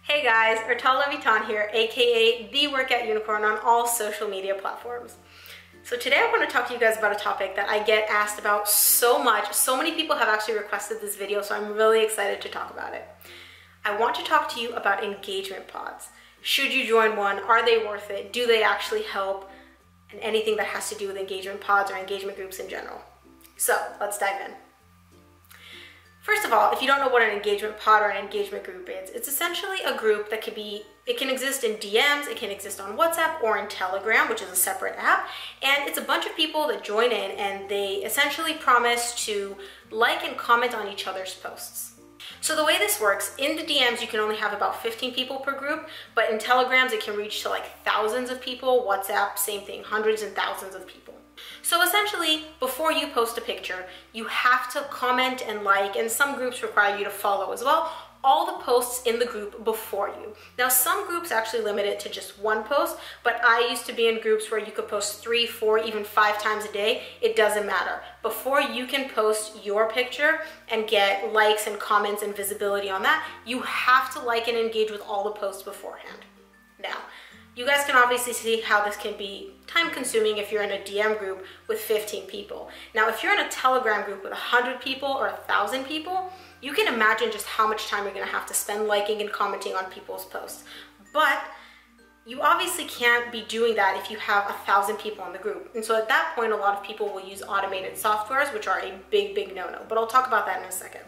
Hey guys, Ortal Levitan here, aka the Workout Unicorn on all social media platforms. So today I want to talk to you guys about a topic that I get asked about so much. So many people have actually requested this video, so I'm really excited to talk about it. I want to talk to you about engagement pods. Should you join one? Are they worth it? Do they actually help? And anything that has to do with engagement pods or engagement groups in general. So let's dive in. First of all, if you don't know what an engagement pod or an engagement group is, it's essentially a group that it can exist in DMs, it can exist on WhatsApp or in Telegram, which is a separate app, and it's a bunch of people that join in and they essentially promise to like and comment on each other's posts. So the way this works, in the DMs you can only have about 15 people per group, but in Telegrams it can reach to like thousands of people, WhatsApp, same thing, hundreds and thousands of people. So essentially, before you post a picture, you have to comment and like, and some groups require you to follow as well, all the posts in the group before you. Now, some groups actually limit it to just one post, but I used to be in groups where you could post 3, 4, even 5 times a day. It doesn't matter. Before you can post your picture and get likes and comments and visibility on that, you have to like and engage with all the posts beforehand. Now, you guys can obviously see how this can be time consuming if you're in a DM group with 15 people. Now, if you're in a Telegram group with 100 people or 1,000 people, you can imagine just how much time you're gonna have to spend liking and commenting on people's posts. But you obviously can't be doing that if you have 1,000 people in the group. And so at that point, a lot of people will use automated softwares, which are a big no-no, but I'll talk about that in a second.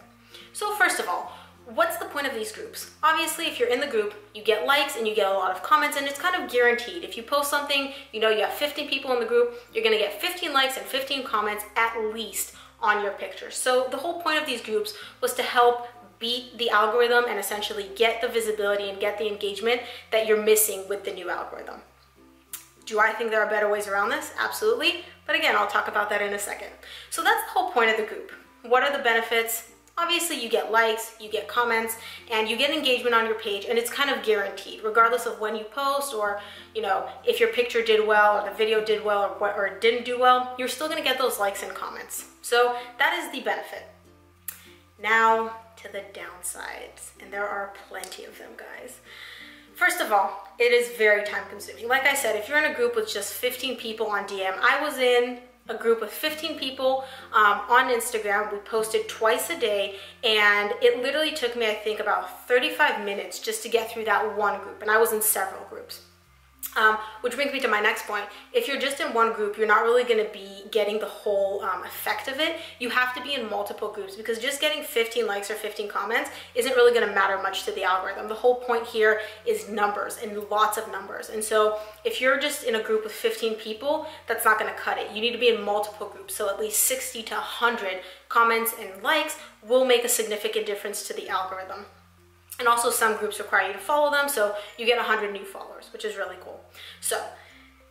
So first of all, what's the point of these groups? Obviously, if you're in the group, you get likes and you get a lot of comments, and it's kind of guaranteed. If you post something, you know you have 15 people in the group, you're gonna get 15 likes and 15 comments at least on your picture. So the whole point of these groups was to help beat the algorithm and essentially get the visibility and get the engagement that you're missing with the new algorithm. Do I think there are better ways around this? Absolutely. But again, I'll talk about that in a second. So that's the whole point of the group. What are the benefits? Obviously, you get likes, you get comments, and you get engagement on your page, and it's kind of guaranteed, regardless of when you post or, you know, if your picture did well or the video did well or didn't do well, you're still gonna get those likes and comments. So that is the benefit. Now to the downsides, and there are plenty of them, guys. First of all, it is very time consuming. Like I said, if you're in a group with just 15 people on DM, I was in a group with 15 people on Instagram. We posted twice a day, and it literally took me, I think, about 35 minutes just to get through that one group, and I was in several groups. Which brings me to my next point. If you're just in one group, you're not really going to be getting the whole effect of it. You have to be in multiple groups, because just getting 15 likes or 15 comments isn't really going to matter much to the algorithm. The whole point here is numbers, and lots of numbers. And so if you're just in a group with 15 people, that's not going to cut it. You need to be in multiple groups. So at least 60 to 100 comments and likes will make a significant difference to the algorithm. And also some groups require you to follow them, so you get 100 new followers, which is really cool. So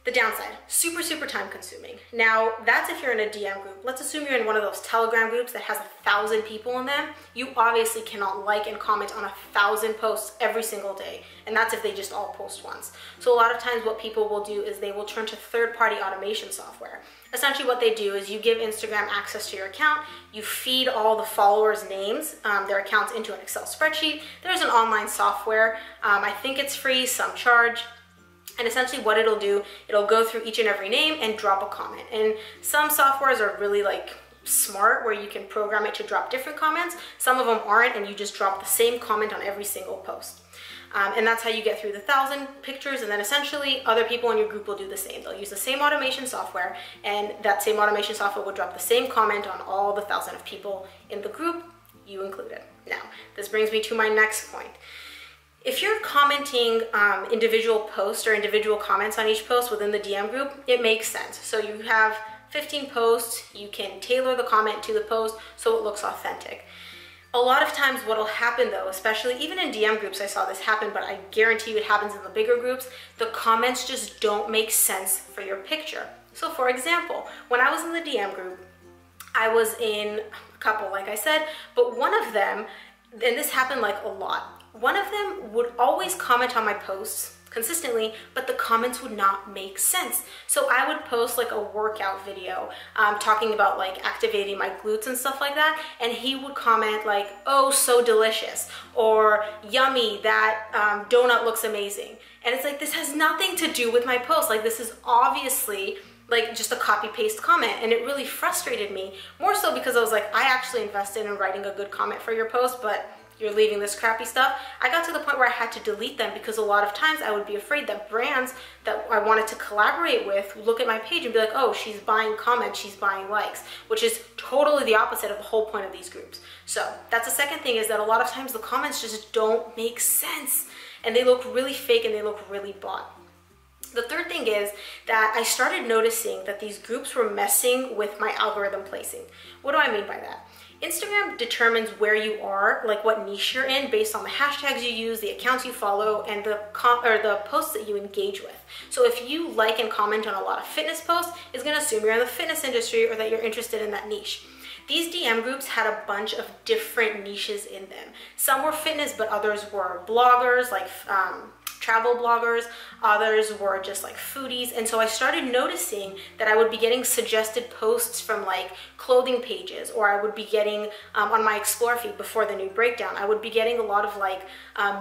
the downside, super time consuming. Now that's if you're in a DM group. Let's assume you're in one of those Telegram groups that has 1,000 people in them. You obviously cannot like and comment on 1,000 posts every single day. And that's if they just all post once. So a lot of times what people will do is they will turn to third-party automation software. Essentially what they do is you give Instagram access to your account, you feed all the followers' names, their accounts into an Excel spreadsheet. There's an online software. I think it's free, some charge. And essentially what it'll do, it'll go through each and every name and drop a comment. And some softwares are really like smart where you can program it to drop different comments. Some of them aren't, and you just drop the same comment on every single post. And that's how you get through the 1,000 pictures, and then essentially other people in your group will do the same. They'll use the same automation software, and that same automation software will drop the same comment on all the 1,000 of people in the group, you included. Now, this brings me to my next point. If you're commenting individual posts or individual comments on each post within the DM group, it makes sense. So you have 15 posts, you can tailor the comment to the post so it looks authentic. A lot of times what'll happen though, especially even in DM groups, I saw this happen, but I guarantee you it happens in the bigger groups, the comments just don't make sense for your picture. So for example, when I was in the DM group, I was in a couple, like I said, but one of them, and this happened like a lot, one of them would always comment on my posts, consistently, but the comments would not make sense. So I would post like a workout video talking about like activating my glutes and stuff like that, and he would comment like, oh, so delicious, or yummy, that donut looks amazing. And it's like, this has nothing to do with my post. Like, this is obviously like just a copy paste comment, and it really frustrated me, more so because I was like, I actually invested in writing a good comment for your post, but you're leaving this crappy stuff. I got to the point where I had to delete them because a lot of times I would be afraid that brands that I wanted to collaborate with would look at my page and be like, oh, she's buying comments, she's buying likes, which is totally the opposite of the whole point of these groups. So that's the second thing, is that a lot of times the comments just don't make sense, and they look really fake and they look really bought. The third thing is that I started noticing that these groups were messing with my algorithm placing. What do I mean by that? Instagram determines where you are, like what niche you're in, based on the hashtags you use, the accounts you follow, and the posts that you engage with. So if you like and comment on a lot of fitness posts, it's going to assume you're in the fitness industry or that you're interested in that niche. These DM groups had a bunch of different niches in them. Some were fitness, but others were bloggers, like travel bloggers, others were just like foodies. And so I started noticing that I would be getting suggested posts from like clothing pages, or I would be getting on my explore feed before the new breakdown, I would be getting a lot of like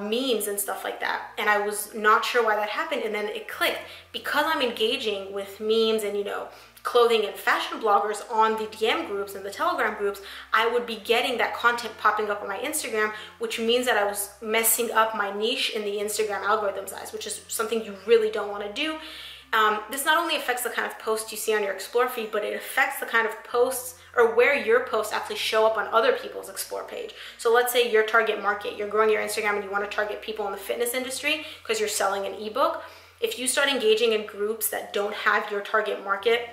memes and stuff like that. And I was not sure why that happened. And then it clicked, because I'm engaging with memes and, you know, clothing and fashion bloggers on the DM groups and the Telegram groups, I would be getting that content popping up on my Instagram, which means that I was messing up my niche in the Instagram algorithm's eyes, which is something you really don't want to do. This not only affects the kind of posts you see on your explore feed, but it affects the kind of posts or where your posts actually show up on other people's explore page. So let's say your target market, you're growing your Instagram and you want to target people in the fitness industry because you're selling an ebook. If you start engaging in groups that don't have your target market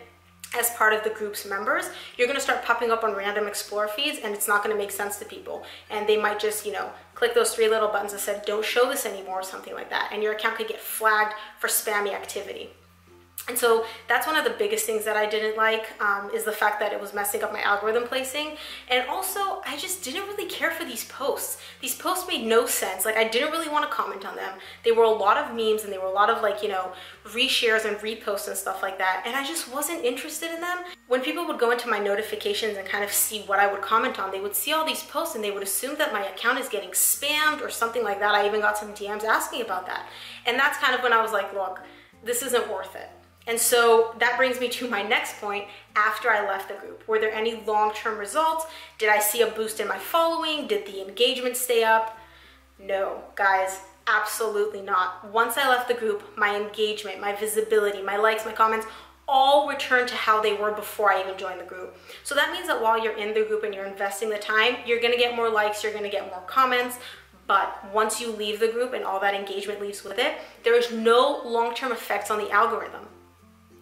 as part of the group's members, you're going to start popping up on random explore feeds, and it's not going to make sense to people. And they might just, you know, click those 3 little buttons that said, don't show this anymore, or something like that. And your account could get flagged for spammy activity. And so that's one of the biggest things that I didn't like, is the fact that it was messing up my algorithm placing. And also, I just didn't really care for these posts. These posts made no sense. Like, I didn't really want to comment on them. They were a lot of memes, and they were a lot of like, you know, reshares and reposts and stuff like that. And I just wasn't interested in them. When people would go into my notifications and kind of see what I would comment on, they would see all these posts and they would assume that my account is getting spammed or something like that. I even got some DMs asking about that. And that's kind of when I was like, look, this isn't worth it. And so that brings me to my next point. After I left the group, were there any long-term results? Did I see a boost in my following? Did the engagement stay up? No, guys, absolutely not. Once I left the group, my engagement, my visibility, my likes, my comments, all returned to how they were before I even joined the group. So that means that while you're in the group and you're investing the time, you're gonna get more likes, you're gonna get more comments. But once you leave the group and all that engagement leaves with it, there is no long-term effects on the algorithm.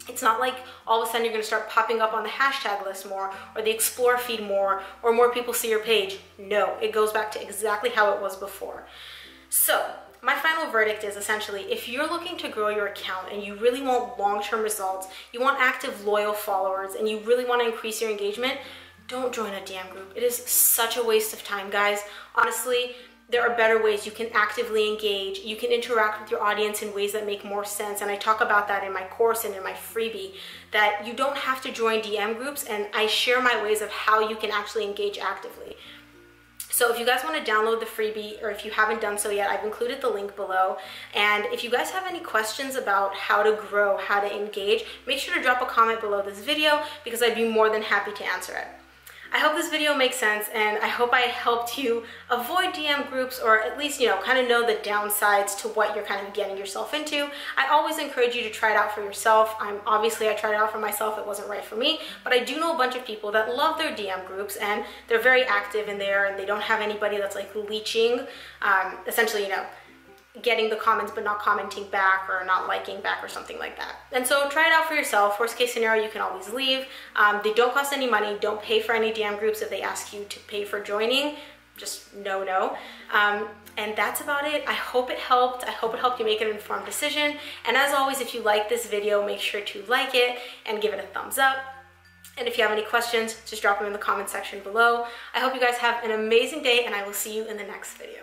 It's not like all of a sudden you're going to start popping up on the hashtag list more, or the explore feed more, or more people see your page. No, it goes back to exactly how it was before. So my final verdict is essentially, if you're looking to grow your account and you really want long-term results, you want active, loyal followers, and you really want to increase your engagement, don't join a DM group. It is such a waste of time, guys. Honestly, there are better ways you can actively engage. You can interact with your audience in ways that make more sense. And I talk about that in my course and in my freebie, that you don't have to join DM groups, and I share my ways of how you can actually engage actively. So if you guys want to download the freebie, or if you haven't done so yet, I've included the link below. And if you guys have any questions about how to grow, how to engage, make sure to drop a comment below this video, because I'd be more than happy to answer it. I hope this video makes sense, and I hope I helped you avoid DM groups, or at least, you know, kind of know the downsides to what you're kind of getting yourself into. I always encourage you to try it out for yourself. Obviously I tried it out for myself, it wasn't right for me, but I do know a bunch of people that love their DM groups, and they're very active in there, and they don't have anybody that's like leeching, essentially, you know, getting the comments but not commenting back or not liking back or something like that. And so try it out for yourself. Worst case scenario, you can always leave. They don't cost any money. Don't pay for any DM groups if they ask you to pay for joining. Just no. And that's about it. I hope it helped. I hope it helped you make an informed decision. And as always, if you like this video, make sure to like it and give it a thumbs up. And if you have any questions, just drop them in the comment section below. I hope you guys have an amazing day, and I will see you in the next video.